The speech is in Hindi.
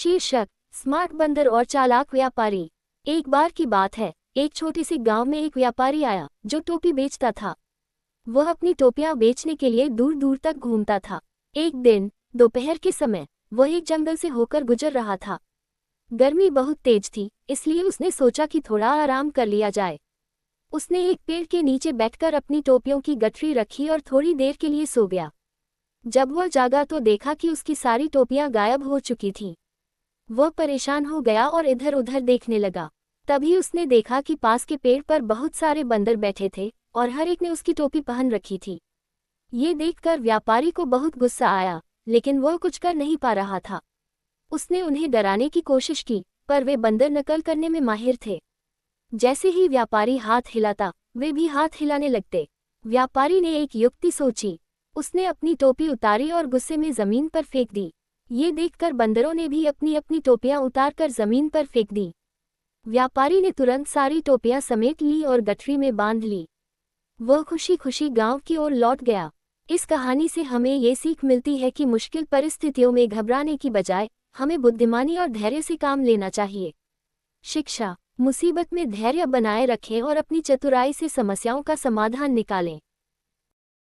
शीर्षक, स्मार्ट बंदर और चालाक व्यापारी। एक बार की बात है, एक छोटे से गांव में एक व्यापारी आया जो टोपी बेचता था। वह अपनी टोपियां बेचने के लिए दूर दूर तक घूमता था। एक दिन दोपहर के समय वह एक जंगल से होकर गुजर रहा था। गर्मी बहुत तेज थी, इसलिए उसने सोचा कि थोड़ा आराम कर लिया जाए। उसने एक पेड़ के नीचे बैठकर अपनी टोपियों की गठरी रखी और थोड़ी देर के लिए सो गया। जब वह जागा तो देखा कि उसकी सारी टोपियां गायब हो चुकी थीं। वह परेशान हो गया और इधर उधर देखने लगा। तभी उसने देखा कि पास के पेड़ पर बहुत सारे बंदर बैठे थे और हर एक ने उसकी टोपी पहन रखी थी। ये देखकर व्यापारी को बहुत गुस्सा आया, लेकिन वह कुछ कर नहीं पा रहा था। उसने उन्हें डराने की कोशिश की, पर वे बंदर नकल करने में माहिर थे। जैसे ही व्यापारी हाथ हिलाता, वे भी हाथ हिलाने लगते। व्यापारी ने एक युक्ति सोची। उसने अपनी टोपी उतारी और गुस्से में जमीन पर फेंक दी। ये देखकर बंदरों ने भी अपनी अपनी टोपियां उतारकर जमीन पर फेंक दी। व्यापारी ने तुरंत सारी टोपियां समेट ली और गठरी में बांध ली। वह खुशी खुशी गांव की ओर लौट गया। इस कहानी से हमें ये सीख मिलती है कि मुश्किल परिस्थितियों में घबराने की बजाय हमें बुद्धिमानी और धैर्य से काम लेना चाहिए। शिक्षा, मुसीबत में धैर्य बनाए रखें और अपनी चतुराई से समस्याओं का समाधान निकालें।